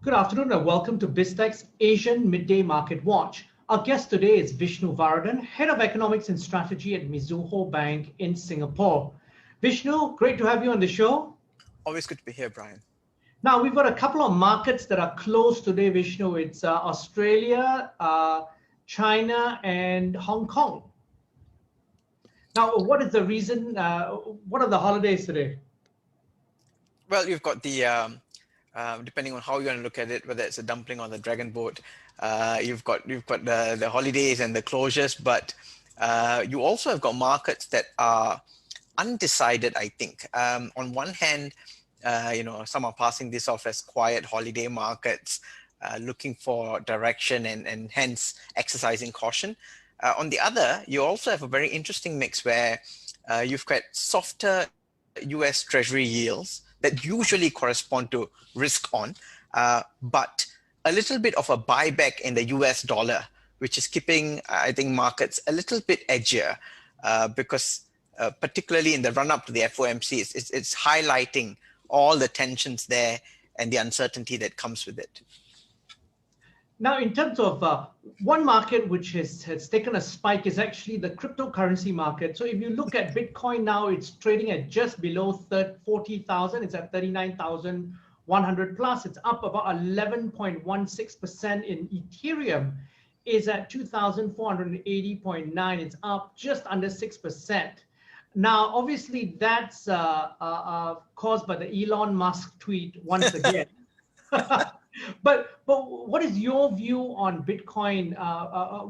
Good afternoon and welcome to BizTech's Asian Midday Market Watch. Our guest today is Vishnu Varathan, Head of Economics and Strategy at Mizuho Bank in Singapore. Vishnu, great to have you on the show. Always good to be here, Brian. Now, we've got a couple of markets that are closed today, Vishnu. It's Australia, China, and Hong Kong. Now, what is the reason? What are the holidays today? Well, you've got the, depending on how you want to look at it, whether it's a dumpling or the dragon boat, you've got the holidays and the closures, but you also have got markets that are undecided, I think. On one hand, some are passing this off as quiet holiday markets, looking for direction and hence exercising caution. On the other, you also have a very interesting mix where you've got softer US Treasury yields that usually correspond to risk on, but a little bit of a buyback in the US dollar, which is keeping, I think, markets a little bit edgier because particularly in the run-up to the FOMC, it's highlighting all the tensions there and the uncertainty that comes with it. Now, in terms of one market which has taken a spike is actually the cryptocurrency market. So if you look at Bitcoin now, it's trading at just below 40,000. It's at 39,100 plus. It's up about 11.16%. In Ethereum is at 2,480.9. It's up just under 6%. Now, obviously, that's caused by the Elon Musk tweet once again. But what is your view on Bitcoin?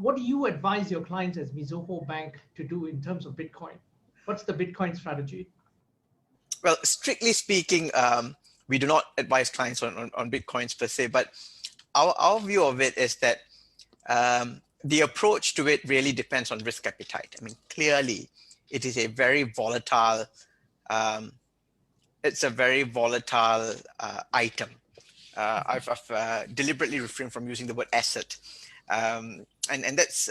What do you advise your clients as Mizuho Bank to do in terms of Bitcoin? What's the Bitcoin strategy? Well, strictly speaking, we do not advise clients on Bitcoins per se, but our view of it is that the approach to it really depends on risk appetite. I mean, clearly, it is a very volatile. It's a very volatile item. I've deliberately refrained from using the word asset, and that's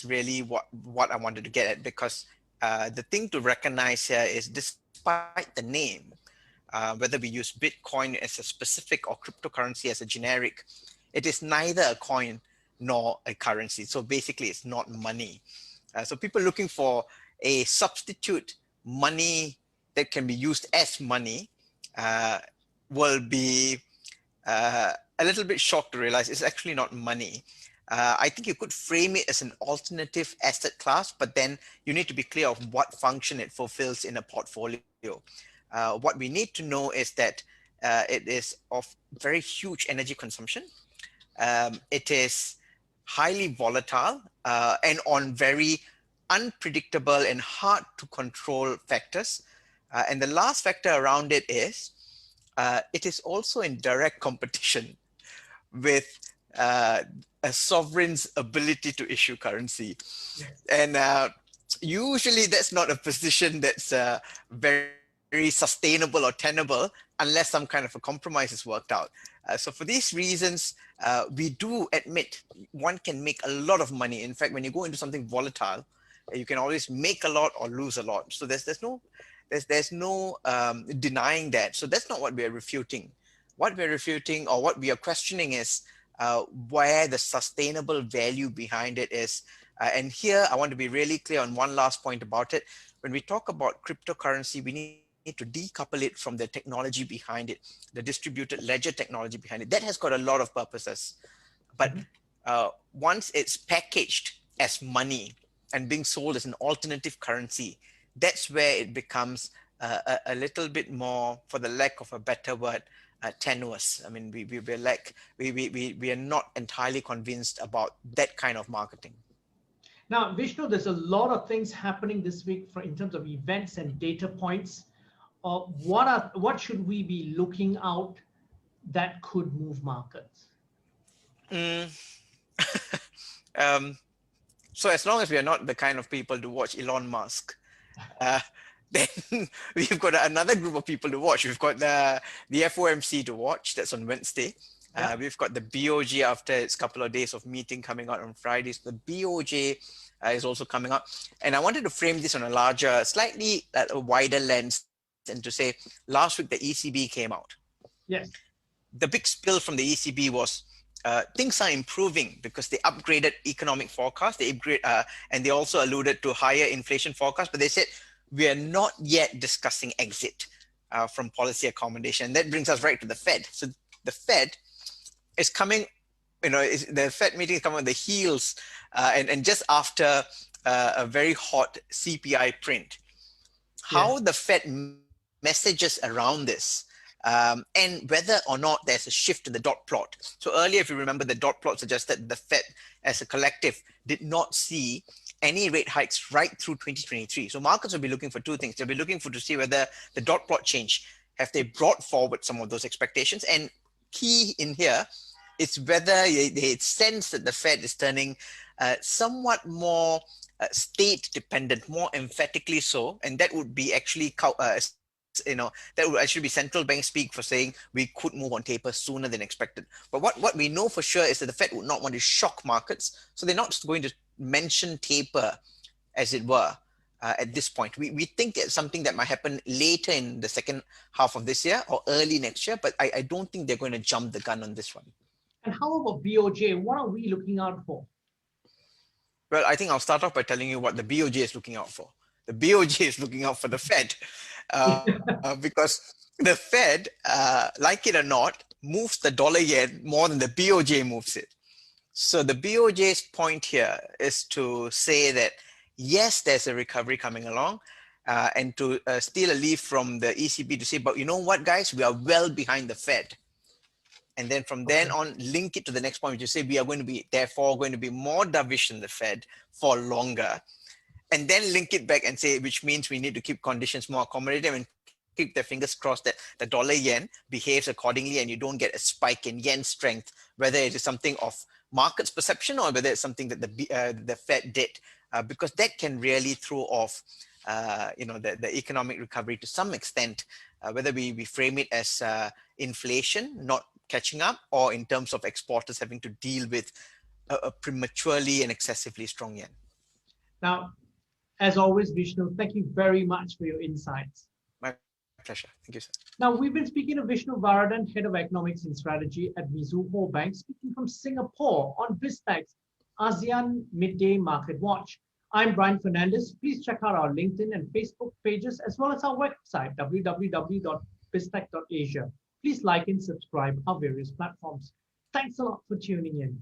really what I wanted to get at, because the thing to recognize here is, despite the name, whether we use Bitcoin as a specific or cryptocurrency as a generic, it is neither a coin nor a currency. So basically, it's not money. So people looking for a substitute money that can be used as money will be a little bit shocked to realize it's actually not money. I think you could frame it as an alternative asset class, but then you need to be clear of what function it fulfills in a portfolio. What we need to know is that it is of very huge energy consumption. It is highly volatile and on very unpredictable and hard to control factors. And the last factor around it is also in direct competition with a sovereign's ability to issue currency. Yes. And usually that's not a position that's very sustainable or tenable unless some kind of a compromise is worked out. So for these reasons, we do admit one can make a lot of money. In fact, when you go into something volatile, you can always make a lot or lose a lot. So there's no denying that. So that's not what we're refuting. What we're refuting, or what we are questioning, is where the sustainable value behind it is. And here I want to be really clear on one last point about it. When we talk about cryptocurrency, we need to decouple it from the technology behind it, the distributed ledger technology behind it. That has got a lot of purposes. But once it's packaged as money and being sold as an alternative currency, that's where it becomes a little bit more, for the lack of a better word, tenuous. I mean, we are not entirely convinced about that kind of marketing. Now, Vishnu, there's a lot of things happening this week in terms of events and data points. What should we be looking out that could move markets? So as long as we are not the kind of people to watch Elon Musk, then we've got another group of people to watch. We've got the FOMC to watch. That's on Wednesday. Yeah. We've got the BOJ after its couple of days of meeting coming out on Fridays. The BOJ is also coming up. And I wanted to frame this on a larger, slightly a wider lens, and to say, last week the ECB came out. Yes. the big spill from the ECB was things are improving because they upgraded economic forecast. They upgrade, and they also alluded to higher inflation forecast, but they said we are not yet discussing exit from policy accommodation. And that brings us right to the Fed. So the Fed is coming, the Fed meeting is coming on the heels and just after a very hot CPI print. How Yes. the Fed messages around this, and whether or not there's a shift to the dot plot. So earlier, if you remember, the dot plot suggested the Fed as a collective did not see any rate hikes right through 2023. So markets will be looking for two things. They'll be looking for to see whether the dot plot change, have they brought forward some of those expectations? And key in here is whether they sense that the Fed is turning somewhat more state dependent, more emphatically so, and that would be actually that would actually be central bank speak for saying we could move on taper sooner than expected. But what we know for sure is that the Fed would not want to shock markets, so they're not going to mention taper, as it were, at this point. We think it's something that might happen later in the second half of this year or early next year, but I don't think they're going to jump the gun on this one. And how about BOJ? What are we looking out for? Well, I think I'll start off by telling you what the BOJ is looking out for. The BOJ is looking out for the Fed because the Fed, like it or not, moves the dollar yen more than the BOJ moves it. So the BOJ's point here is to say that, yes, there's a recovery coming along, and to steal a leaf from the ECB to say, but you know what, guys, we are well behind the Fed. And then from then on, link it to the next point, which is say we are going to be, therefore, going to be more dovish than the Fed for longer. And then link it back and say, which means we need to keep conditions more accommodative and keep their fingers crossed that the dollar yen behaves accordingly and you don't get a spike in yen strength, whether it is something of market's perception or whether it's something that the Fed did, because that can really throw off the economic recovery to some extent, whether we frame it as inflation not catching up or in terms of exporters having to deal with a prematurely and excessively strong yen. Now, as always, Vishnu, thank you very much for your insights. My pleasure. Thank you, sir. Now, we've been speaking to Vishnu Varathan, Head of Economics and Strategy at Mizuho Bank, speaking from Singapore on BizTech's ASEAN Midday Market Watch. I'm Brian Fernandez. Please check out our LinkedIn and Facebook pages, as well as our website, www.biztech.asia. Please like and subscribe our various platforms. Thanks a lot for tuning in.